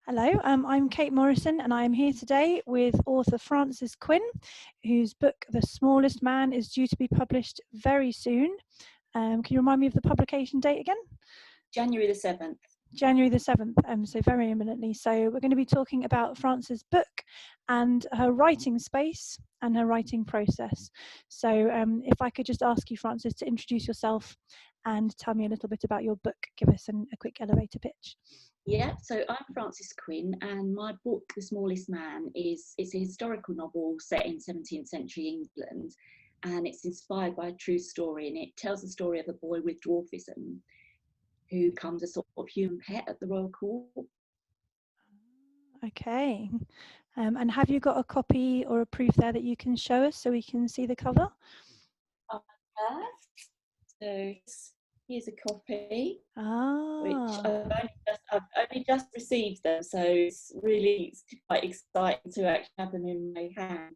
Hello, I'm Kate Morrison, and I'm here today with author Frances Quinn, whose book The Smallest Man is due to be published very soon. Can you remind me of the publication date again? January the 7th. January the 7th, so very imminently. So we're going to be talking about Frances' book and her writing space and her writing process. So if I could just ask you, Frances, to introduce yourself and tell me a little bit about your book. Give us a quick elevator pitch. Yeah, so I'm Frances Quinn, and my book, The Smallest Man, it's a historical novel set in 17th century England, and it's inspired by a true story, and it tells the story of a boy with dwarfism who becomes a sort of human pet at the royal court. Okay. And have you got a copy or a proof there that you can show us so we can see the cover? I have. So here's a copy, which Ah, I've only just received them, so it's quite exciting to actually have them in my hand.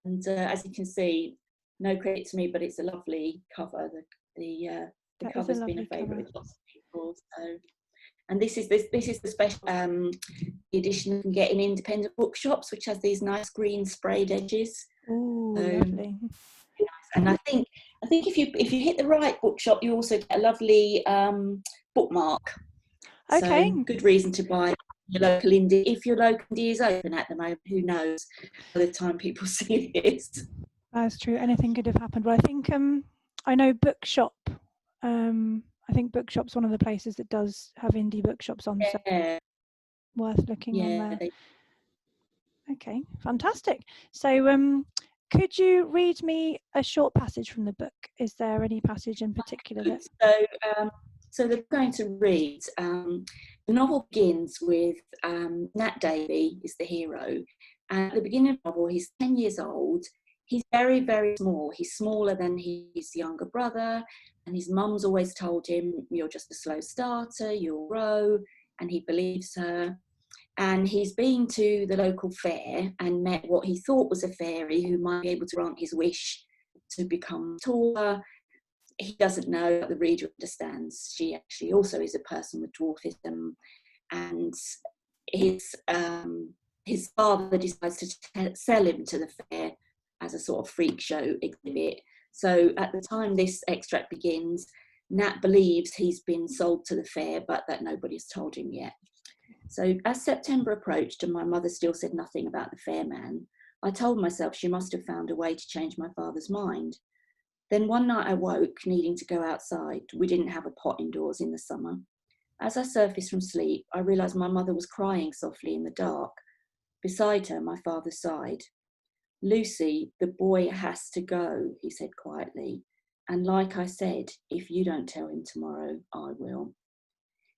And as you can see, no credit to me, but it's a lovely cover. The that is a cover's been a lovely cover. favourite with lots of people. So, and this is the special edition you can get in independent bookshops, which has these nice green sprayed edges. Ooh, So, lovely. and I think if you hit the right bookshop, you also get a lovely bookmark. Okay. So good reason to buy your local indie. If your local indie is open at the moment, who knows by the time people see this. That's true. Anything could have happened. But I think I know Bookshop. I think Bookshop's one of the places that does have indie bookshops on, so Yeah, worth looking on yeah. there. Okay, fantastic. So could you read me a short passage from the book? Is there any passage in particular that... So they're going to read. The novel begins with Nat Davy is the hero, and at the beginning of the novel, he's 10 years old. He's very, very small. He's smaller than his younger brother, and his mum's always told him, "You're just a slow starter. You'll grow," and he believes her. And he's been to the local fair and met what he thought was a fairy who might be able to grant his wish to become taller. He doesn't know, but the reader understands. She actually also is a person with dwarfism, and his father decides to sell him to the fair as a sort of freak show exhibit. So at the time this extract begins, Nat believes he's been sold to the fair, but that nobody's told him yet. So as September approached and my mother still said nothing about the fair man, I told myself she must have found a way to change my father's mind. Then one night I woke, needing to go outside. We didn't have a pot indoors in the summer. As I surfaced from sleep, I realised my mother was crying softly in the dark. Beside her, my father sighed. "Lucy, the boy has to go," he said quietly. "And like I said, if you don't tell him tomorrow, I will."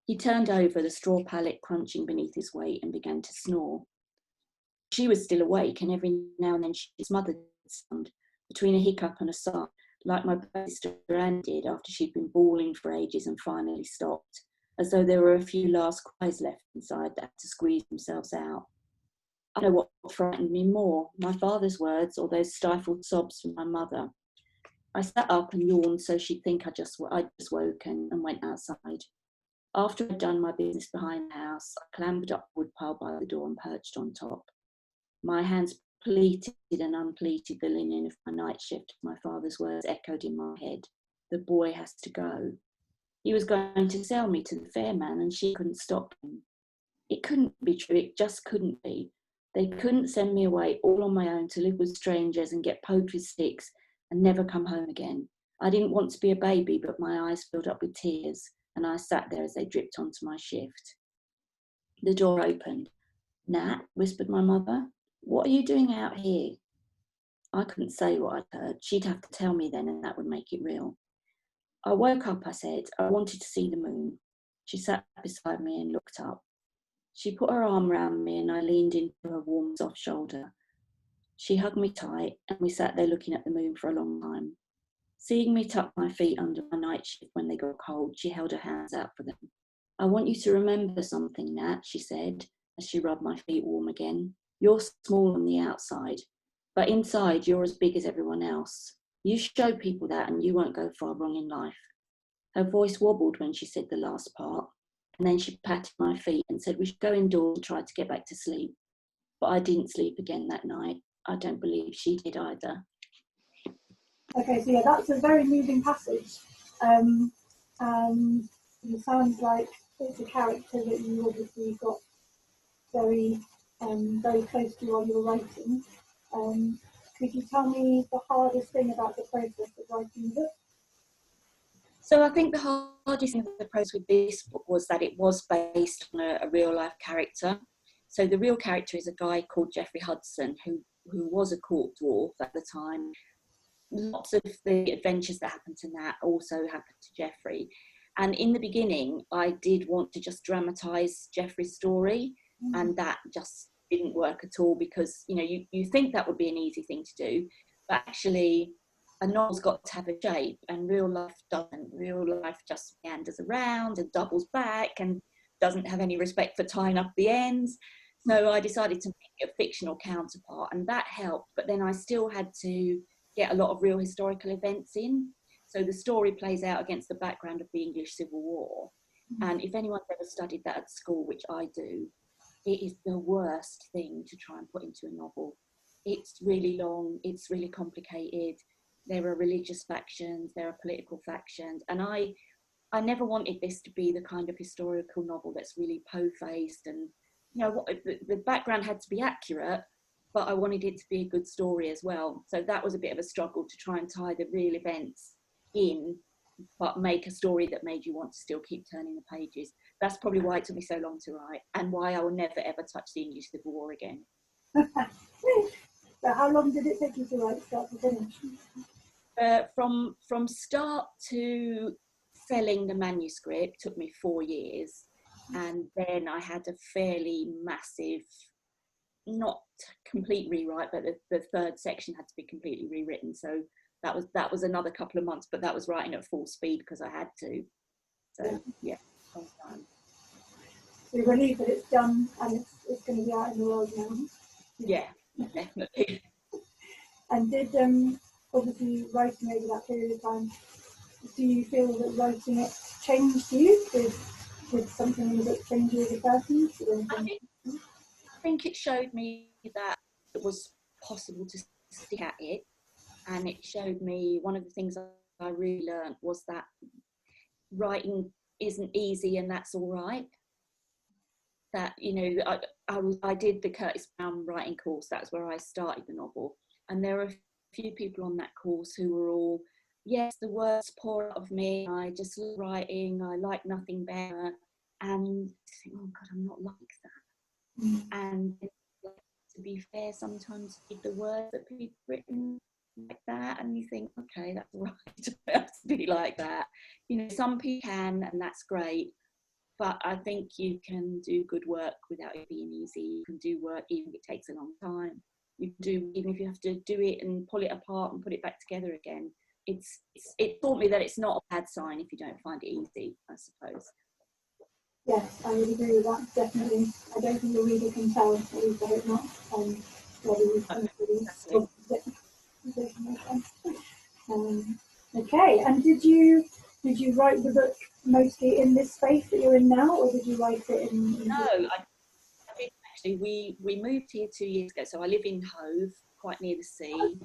He turned over, the straw pallet crunching beneath his weight, and began to snore. She was still awake, and every now and then she smothered sound between a hiccup and a sigh, like my sister Anne did after she'd been bawling for ages and finally stopped, as though there were a few last cries left inside that had to squeeze themselves out. I know what frightened me more, my father's words or those stifled sobs from my mother. I sat up and yawned so she'd think I'd just woken and went outside. After I'd done my business behind the house, I clambered up the woodpile by the door and perched on top. My hands pleated and unpleated the linen of my night shift. My father's words echoed in my head. The boy has to go. He was going to sell me to the fair man, and she couldn't stop him. It couldn't be true. It just couldn't be. They couldn't send me away all on my own to live with strangers and get poked with sticks and never come home again. I didn't want to be a baby, but my eyes filled up with tears, and I sat there as they dripped onto my shift. The door opened. "Nat," whispered my mother, "what are you doing out here?" I couldn't say what I'd heard. She'd have to tell me then, and that would make it real. "I woke up," I said. "I wanted to see the moon." She sat beside me and looked up. She put her arm round me, and I leaned into her warm, soft shoulder. She hugged me tight, and we sat there looking at the moon for a long time. Seeing me tuck my feet under my night shift when they got cold, she held her hands out for them. "I want you to remember something, Nat," she said, as she rubbed my feet warm again. "You're small on the outside, but inside you're as big as everyone else. You show people that and you won't go far wrong in life." Her voice wobbled when she said the last part. And then she patted my feet and said, we should go indoors and try to get back to sleep. But I didn't sleep again that night. I don't believe she did either. Okay, so yeah, that's a very moving passage. And it sounds like it's a character that you obviously got very, very close to while you were writing. Could you tell me the hardest thing about the process of writing the book? So I think the hardest thing of the process with this book was that it was based on a real life character. So the real character is a guy called Geoffrey Hudson, who was a court dwarf at the time. Lots of the adventures that happened to Nat also happened to Geoffrey. And in the beginning, I did want to just dramatise Geoffrey's story, and that just didn't work at all, because, you know, you think that would be an easy thing to do, but actually a novel's got to have a shape, and real life doesn't. Real life just meanders around and doubles back and doesn't have any respect for tying up the ends. So I decided to make a fictional counterpart, and that helped. But then I still had to get a lot of real historical events in. So the story plays out against the background of the English Civil War. And if anyone's ever studied that at school, which I do, it is the worst thing to try and put into a novel. It's really long, it's really complicated. There are religious factions, there are political factions, and I never wanted this to be the kind of historical novel that's really po-faced, and, you know, the background had to be accurate, but I wanted it to be a good story as well. So that was a bit of a struggle, to try and tie the real events in, but make a story that made you want to still keep turning the pages. That's probably why it took me so long to write, and why I will never ever touch the English Civil War again. So how long did it take you to write start to finish? From start to selling the manuscript took me 4 years, and then I had a fairly massive, not complete rewrite, but the third section had to be completely rewritten. So that was another couple of months, but that was writing at full speed because I had to. So yeah, long time. So you're relieved that it's done and it's going to be out in the world now. Yeah, definitely. And did obviously writing over that period of time, do you feel that writing it changed you? Did something in the book change you as a person? I think it showed me that it was possible to stick at it, and it showed me, one of the things I really learned was that writing isn't easy, and that's all right. That, you know, I did the Curtis Brown writing course. That's where I started the novel, and there are a few people on that course who were all, yes, the words pour out of me, I just love writing, I like nothing better, and I think, oh God, I'm not like that. And to be fair, sometimes you read the words that people have written like that, and you think, okay, that's right, I don't have to be like that. You know, some people can, and that's great. But I think you can do good work without it being easy. You can do work even if it takes a long time. You can do, even if you have to do it and pull it apart and put it back together again. It taught me that it's not a bad sign if you don't find it easy, I suppose. Yes, I would agree with that, definitely. I don't think the reader can tell, at least I hope not, whether you've come to these. Okay, and did you write the book mostly in this space that you're in now, or did you write it in No, I did actually. We moved here 2 years ago, so I live in Hove, quite near the sea,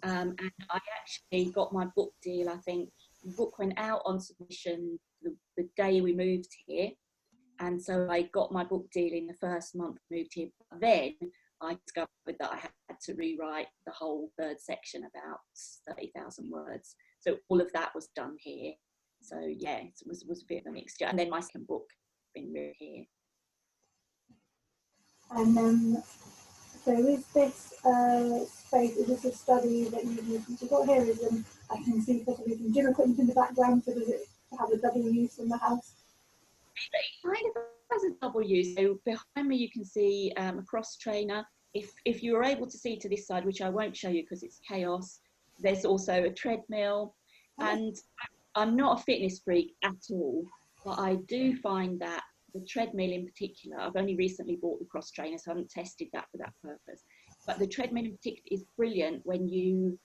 and I actually got my book deal. I think the book went out on submission the day we moved here, and so I got my book deal in the first month I moved here. But then I discovered that I had to rewrite the whole third section, about 30,000 words. So all of that was done here. So yeah, it was a bit of a mixture. And then my second book been written here. And so is this space, is this a study that you've got here? Is I can see possibly some gym equipment in the background, so does it have a double use in the house? It kind of has a double use. So behind me you can see a cross trainer. If you were able to see to this side, which I won't show you because it's chaos, there's also a treadmill. And I'm not a fitness freak at all, but I do find that the treadmill in particular, I've only recently bought the cross trainer, so I haven't tested that for that purpose. But the treadmill in particular is brilliant when you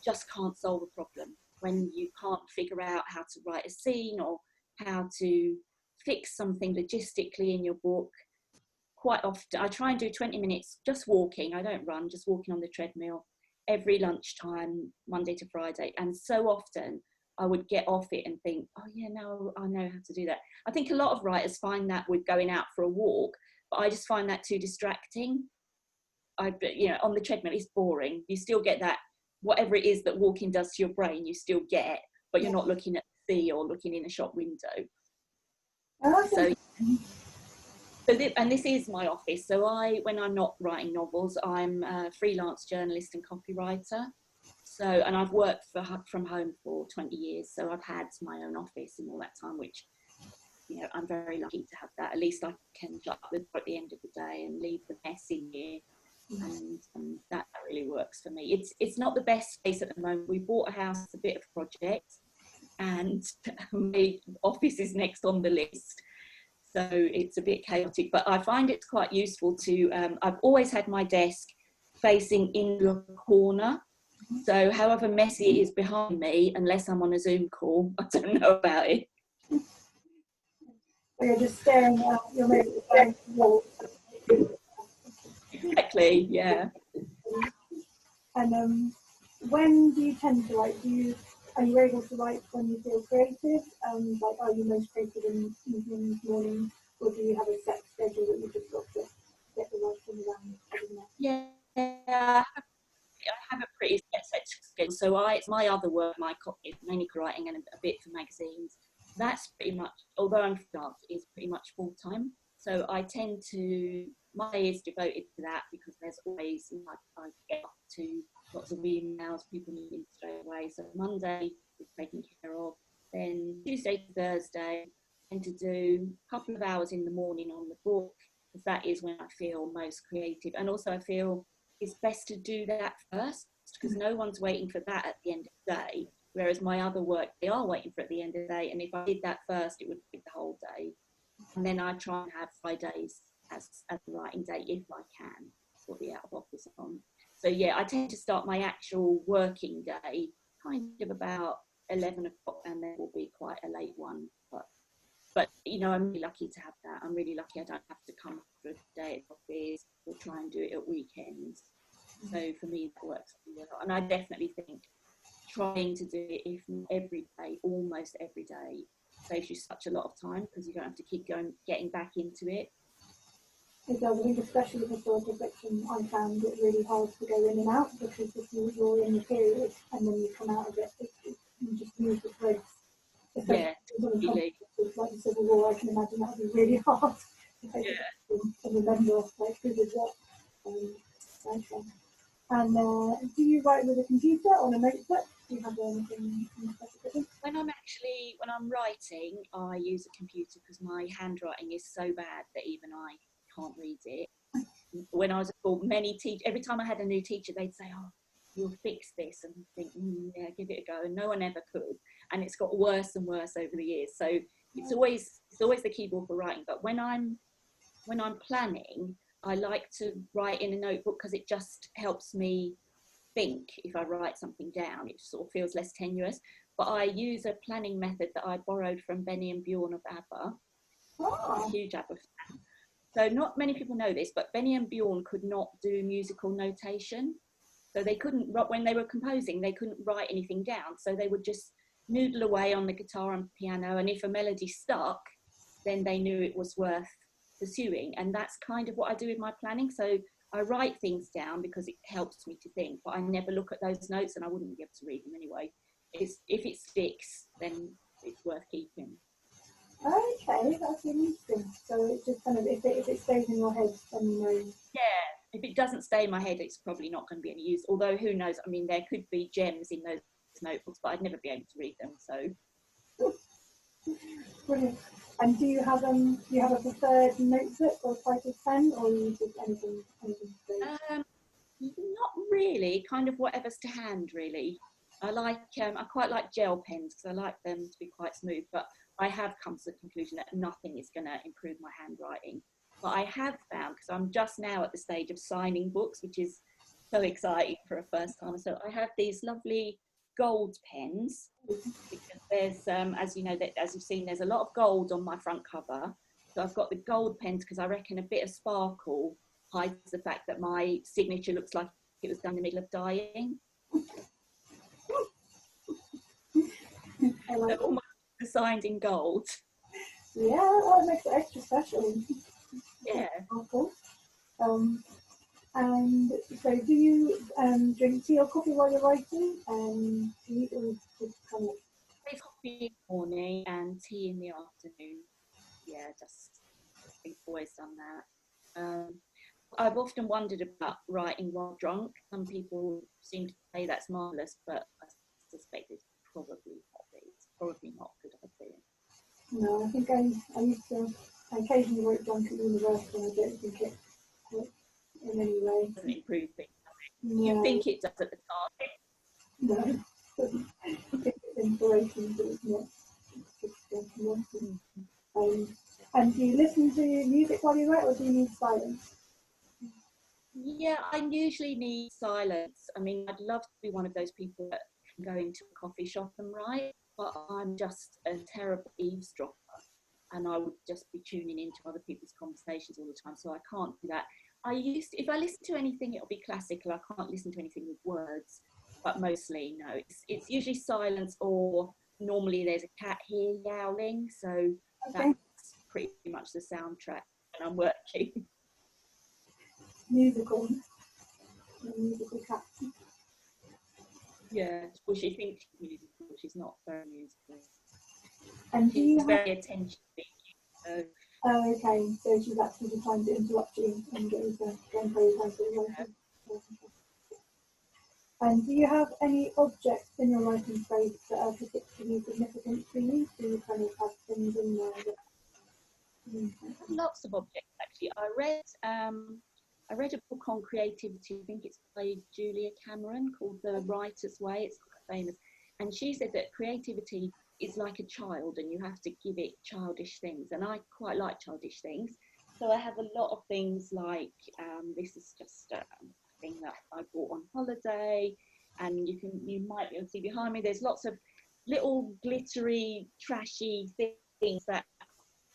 just can't solve a problem, when you can't figure out how to write a scene or how to fix something logistically in your book, quite often I try and do 20 minutes just walking. I don't run, just walking on the treadmill every lunchtime, Monday to Friday. And so often I would get off it and think, oh yeah, no, I know how to do that. I think a lot of writers find that with going out for a walk, but I just find that too distracting. On the treadmill, it's boring. You still get that, whatever it is that walking does to your brain, you still get, but you're not looking at the sea or looking in a shop window. And this is my office. So when I'm not writing novels, I'm a freelance journalist and copywriter. So, and I've worked from home for 20 years. So I've had my own office in all that time, which, I'm very lucky to have that. At least I can shut the door at the end of the day and leave the mess in here. And that really works for me. It's not the best space at the moment. We bought a house, it's a bit of a project, and my office is next on the list. So it's a bit chaotic, but I find it's quite useful to, I've always had my desk facing in the corner. So however messy it is behind me, unless I'm on a Zoom call, I don't know about it. So you're just staring at your movie. Exactly, yeah. And when do you tend to write? Are you able to write when you feel creative? Like, are you most creative in evenings, mornings, or do you have a set schedule that you just got to get the writing around? Yeah, I have a pretty set schedule. So it's my other work, my copy, mainly writing and a bit for magazines. That's pretty much, although I'm freelance, is pretty much full time. So I tend to, my day is devoted to that because there's always, I get up to lots of emails, people needing straight away. So Monday is taken care of. Then Tuesday to Thursday, I tend to do a couple of hours in the morning on the book, because that is when I feel most creative. And also I feel it's best to do that first, because no one's waiting for that at the end of the day. Whereas my other work, they are waiting for at the end of the day. And if I did that first, it would take the whole day. And then I try and have Fridays as the writing day if I can, or the out of office on. So yeah, I tend to start my actual working day kind of about 11 o'clock, and then will be quite a late one. But I'm really lucky to have that. I'm really lucky I don't have to come for a day at the office or try and do it at weekends. So for me, that works really well. And I definitely think trying to do it, if not every day, almost every day, saves you such a lot of time, because you don't have to keep getting back into it. It does. I think especially with historical fiction, I found it really hard to go in and out, because if you're in the period and then you come out of it, you just lose the threads. Yeah, really. Like the Civil War, I can imagine that would be really hard to remember, like, who did what. Okay. And do you write with a computer on a notebook? Do you have anything specific? When I'm writing, I use a computer because my handwriting is so bad that even I can't read it. When I was at school, every time I had a new teacher, they'd say, "Oh, you'll fix this," and I think, yeah, give it a go. And no one ever could. And it's got worse and worse over the years. So it's always the keyboard for writing. But when I'm planning, I like to write in a notebook, because it just helps me think. If I write something down, it sort of feels less tenuous. But I use a planning method that I borrowed from Benny and Bjorn of ABBA. I'm a huge ABBA fan. So not many people know this, but Benny and Bjorn could not do musical notation. So they couldn't, when they were composing, they couldn't write anything down. So they would just noodle away on the guitar and piano. And if a melody stuck, then they knew it was worth pursuing. And that's kind of what I do with my planning. So I write things down because it helps me to think, but I never look at those notes, and I wouldn't be able to read them anyway. If it sticks, then it's worth keeping. Okay, that's interesting. So it just kind of, if it stays in your head, then you know. Yeah, if it doesn't stay in my head, it's probably not going to be any use. Although who knows? I mean, there could be gems in those notebooks, but I'd never be able to read them. So. Brilliant. And do you have a preferred notebook or type of pen, or you just anything? Not really. Kind of whatever's to hand, really. I quite like gel pens, because I like them to be quite smooth. But I have come to the conclusion that nothing is going to improve my handwriting. But I have found, because I'm just now at the stage of signing books, which is so exciting for a first time. So I have these lovely gold pens, because there's, as you know, that as you've seen, there's a lot of gold on my front cover. So I've got the gold pens because I reckon a bit of sparkle hides the fact that my signature looks like it was done in the middle of dying. I like So all my signed in gold. Yeah, that makes it extra special. Yeah. Awful. And so, do you drink tea or coffee while you're writing? Do you or just kind of? Coffee in the morning and tea in the afternoon. Yeah, just I've always done that. I've often wondered about writing while drunk. Some people seem to say that's marvellous, but I suspect it's probably not. It's probably not a good idea. No, I think I used to. I occasionally wrote drunk at university, and I don't think it worked in any way. It doesn't improve things. No, You think it does at the time. no. It's inspiration, but it's not. It's just and do you listen to music while you write, or do you need silence? Yeah, I usually need silence. I mean, I'd love to be one of those people that can go into a coffee shop and write, but I'm just a terrible eavesdropper, and I would just be tuning into other people's conversations all the time, so I can't do that. If I listen to anything, it'll be classical. I can't listen to anything with words, but mostly, no. It's usually silence, or normally there's a cat here yowling, so Okay. that's pretty much the soundtrack when I'm working. Musical cat. Yeah, well, she thinks she's musical. She's not very musical. And do you She's have? very attention seeking. So Oh, okay. So she's actually just trying to interrupt you and get you to go and play your writing. And do you have any objects in your writing space that are particularly significant to you? Do you kind of have things in there that? lots of objects actually. I read a book on creativity. I think it's by Julia Cameron, called The Writer's Way. It's quite famous, and she said that creativity is like a child, and you have to give it childish things. And I quite like childish things, so I have a lot of things like this is just a thing that I bought on holiday, and you might be able to see behind me. There's lots of little glittery, trashy things that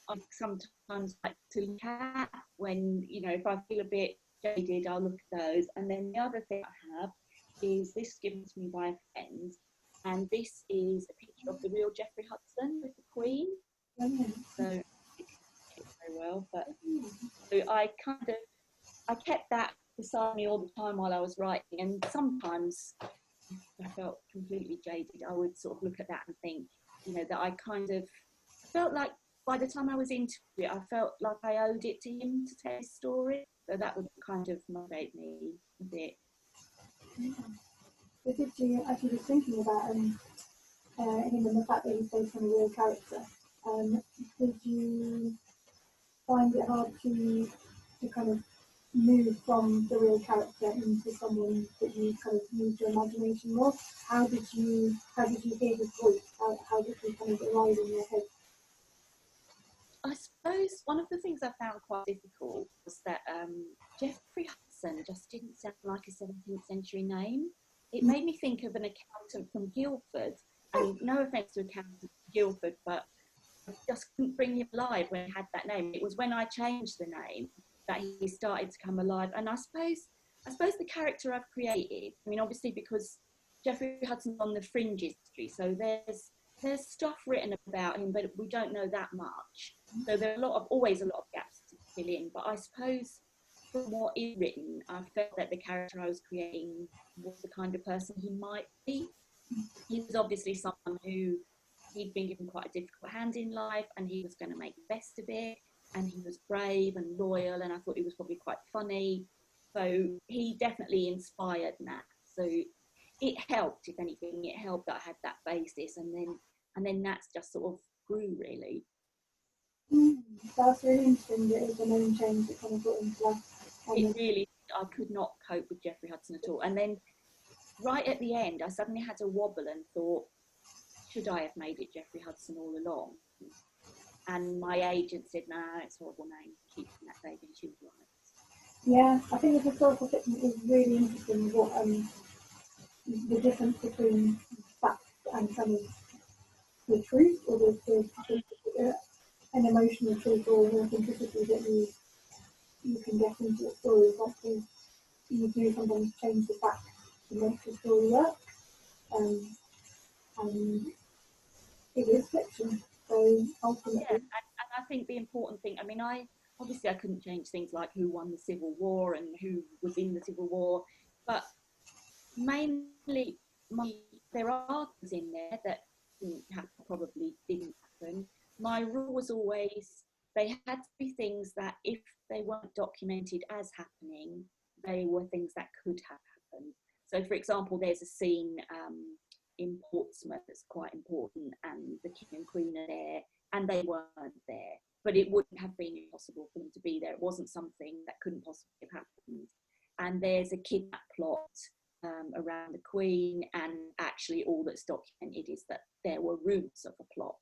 I sometimes like to look at when, if I feel a bit jaded, I'll look at those. And then the other thing I have is this given to me by a friend, and this is a picture of the real Jeffrey Hudson with the Queen. So it's very well, but so I kept that beside me all the time while I was writing, and sometimes I felt completely jaded. I would sort of look at that and think, that I felt like by the time I was into it, I felt like I owed it to him to tell his story. So that would kind of motivate me a bit. So did you actually just thinking about him and the fact that he's based on a real character? Did you find it hard to kind of move from the real character into someone that you kind of used your imagination more? How did you hear his voice? How did he kind of arrive in your head? I suppose one of the things I found quite difficult was that Jeffrey Hudson just didn't sound like a 17th century name. It made me think of an accountant from Guildford, and no offence to accountants from Guildford, but I just couldn't bring him alive when he had that name. It was when I changed the name that he started to come alive. And I suppose the character I've created, I mean, obviously because Jeffrey Hudson's on the fringes, so there's stuff written about him, but we don't know that much. So there are always a lot of gaps to fill in. But I suppose from what is written, I felt that the character I was creating was the kind of person he might be. He was obviously someone who he'd been given quite a difficult hand in life, and he was going to make the best of it. And he was brave and loyal, and I thought he was probably quite funny. So he definitely inspired Nat. So it helped, if anything, it helped that I had that basis, and then Nat's just sort of grew, really. That's really interesting that it was a name change that kind of got into that. It really, I could not cope with Jeffrey Hudson at all. And then right at the end, I suddenly had a wobble and thought, should I have made it Jeffrey Hudson all along? And my agent said, no, it's a horrible name, keep Nat Davy, and she was right. Yeah, I think the historical fiction is really interesting. the difference between fact and kind of the truth, or an emotional truth or authenticity that you can get into a story. Like you do sometimes change the facts to make the story work, and it is fiction. So ultimately, And I think the important thing, I mean, obviously I couldn't change things like who won the Civil War and who was in the Civil War, but mainly there are things in there that probably didn't happen. My rule was always they had to be things that if they weren't documented as happening, they were things that could have happened. So, for example, there's a scene in Portsmouth that's quite important, and the King and Queen are there, and they weren't there. But it wouldn't have been impossible for them to be there. It wasn't something that couldn't possibly have happened. And there's a kidnap plot around the Queen, and actually all that's documented is that there were rumours of a plot.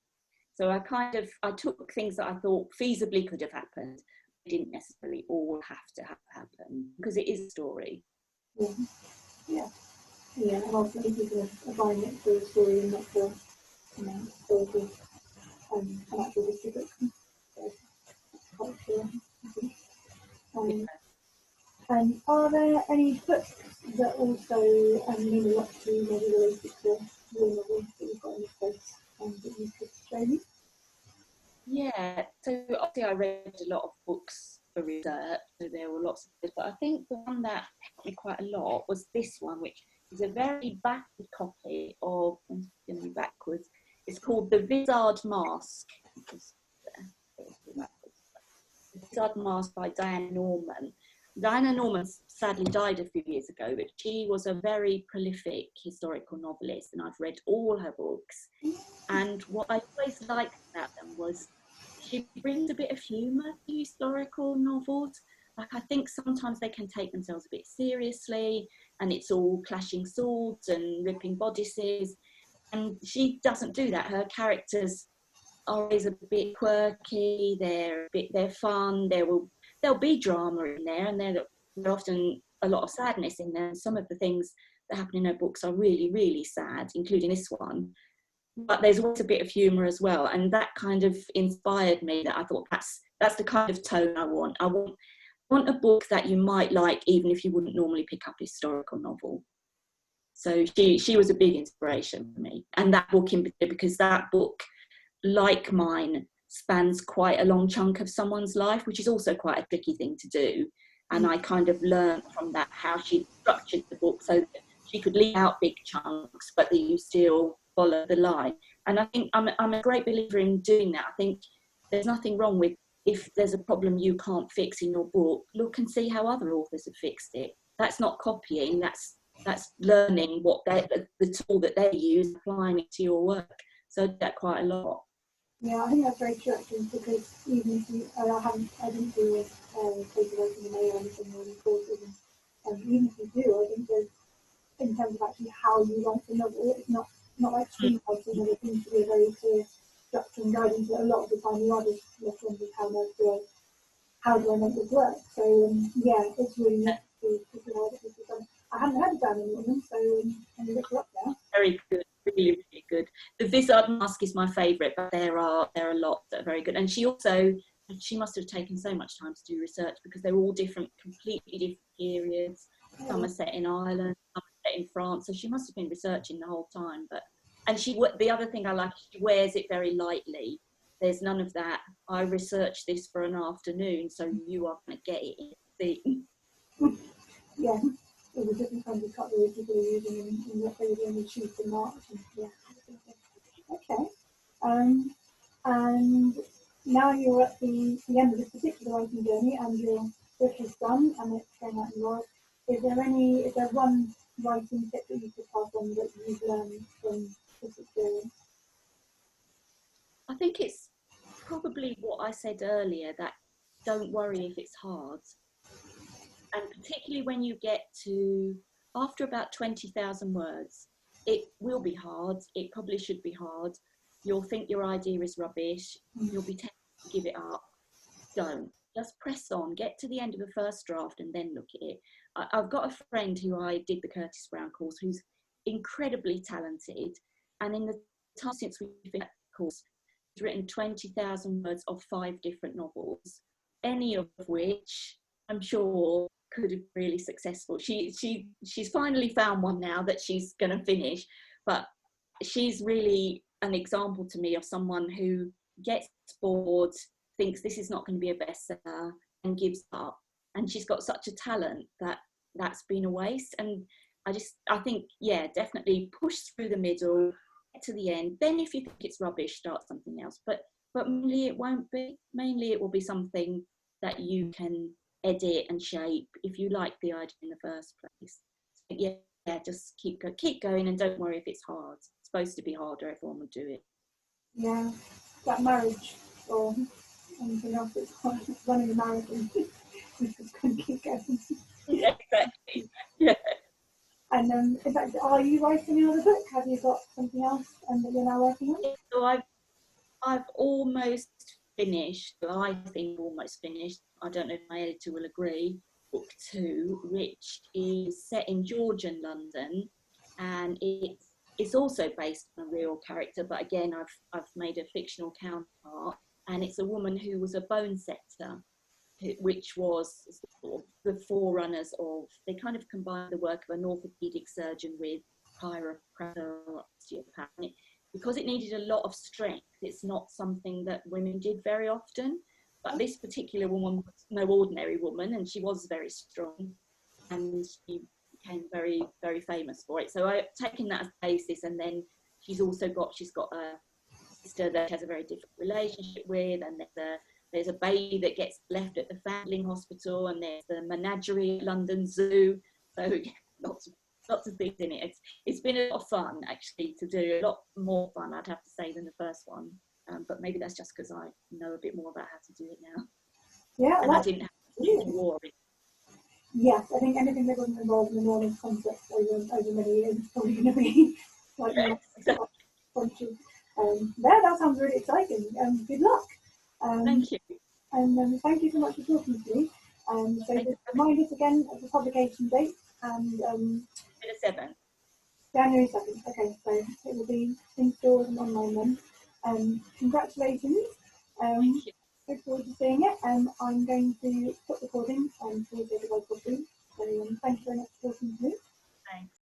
So I took things that I thought feasibly could have happened. It didn't necessarily all have to happen, because it is a story. Yeah. And ultimately people are buying it for the story and not for, historical an actual history book. So quite clear, I think. And are there any books that also mean a lot to you, maybe related to your novel that you've got in the space that you could show me? Yeah, so obviously I read a lot of books for research, so there were lots of books, but I think the one that helped me quite a lot was this one, which is a very backward copy of, I'm going to be backwards, it's called The Vizard Mask. The Vizard Mask by Diana Norman. Diana Norman sadly died a few years ago, but she was a very prolific historical novelist, and I've read all her books. And what I always liked about them was she brings a bit of humour to historical novels. Like, I think sometimes they can take themselves a bit seriously, and it's all clashing swords and ripping bodices. And she doesn't do that. Her characters are always a bit quirky. They're fun. There'll be drama in there, and there's often a lot of sadness in there. Some of the things that happen in her books are really, really sad, including this one. But there's always a bit of humour as well, and that kind of inspired me. That I thought that's the kind of tone I want. I want a book that you might like, even if you wouldn't normally pick up a historical novel. So she was a big inspiration for me, and that book in particular, because that book, like mine, spans quite a long chunk of someone's life, which is also quite a tricky thing to do. And I kind of learned from that how she structured the book so that she could leave out big chunks, but that you still follow the line. And I think I'm a great believer in doing that. I think there's nothing wrong with, if there's a problem you can't fix in your book, look and see how other authors have fixed it. That's not copying, that's learning what the tool that they use, applying it to your work. So I do that quite a lot. Yeah, I think that's very true actually, because even if you, I didn't do paper work in the mail or anything or any courses, and even if you do, I think there's, in terms of actually how you write a novel, it's not like screenwriting, and there seems to be a very clear structure and guidance, but a lot of the time you are just left wondering how do I make this work? So yeah, it's really nice to see how other people done. I hadn't heard of Diana Norman, so I'm look her up now. Very good, really, really good. The Vizard Mask is my favourite, but there are lots that are very good. And she must have taken so much time to do research, because they're all completely different periods. Some are set in Ireland, some are set in France. So she must have been researching the whole time. The other thing I like, she wears it very lightly. There's none of that, I researched this for an afternoon, so you are going to get it in the thing. Yeah, all the different kinds of cutlery people are using in what they were doing with sheets and marks. Yeah. Okay. And now you're at the end of this particular writing journey, and your book is done, and it's going out in the world. Is there one writing tip that you could pass on that you've learned from this experience? I think it's probably what I said earlier, that don't worry if it's hard. And particularly when you get to, after about 20,000 words, it will be hard. It probably should be hard. You'll think your idea is rubbish. You'll be tempted to give it up. Don't. Just press on. Get to the end of the first draft and then look at it. I've got a friend who I did the Curtis Brown course, who's incredibly talented, and in the time since we finished that course, she's written 20,000 words of 5 different novels, any of which I'm sure could have been really successful. She's finally found one now that she's going to finish, but she's really an example to me of someone who gets bored, thinks this is not going to be a bestseller, and gives up. And she's got such a talent that that's been a waste. And I think, yeah, definitely push through the middle, get to the end. Then if you think it's rubbish, start something else. But mainly it won't be. Mainly it will be something that you can edit and shape if you like the idea in the first place. But yeah, just keep going, and don't worry if it's hard. It's supposed to be harder. Everyone will do it. Yeah, that marriage or anything else that's hard, running a marathon. We just couldn't keep going. Yeah, exactly. Yeah. And in fact, are you writing another book? Have you got something else that you're now working on? So I've almost finished. Well, I think almost finished. I don't know if my editor will agree. Book 2, which is set in Georgian London, and it's also based on a real character, but again, I've made a fictional counterpart, and it's a woman who was a bone setter, which was sort of the forerunners of, they kind of combined the work of an orthopedic surgeon with chiropractor or osteopath. Because it needed a lot of strength, it's not something that women did very often. But this particular woman was no ordinary woman, and she was very strong, and she became very, very famous for it. So I've taken that as basis, and then she's got a sister that she has a very different relationship with, and there's a baby that gets left at the foundling hospital, and there's the menagerie at London Zoo. So lots of things in it. It's been a lot of fun, actually, to do. A lot more fun, I'd have to say, than the first one. But maybe that's just because I know a bit more about how to do it now. Yeah, and I didn't have to do war. Yes, I think anything that wasn't involved in the Northern conflict over many years is probably going to be slightly punchy. Yeah, that sounds really exciting. Good luck. Thank you. And thank you so much for talking to me. So just remind us again of the publication date, and The 7th. January 7th. Okay, so it will be in stores and online then. Congratulations. Thank you. Look forward to seeing it. I'm going to stop recording and see if there's a vocal through. So thank you very much for talking to me.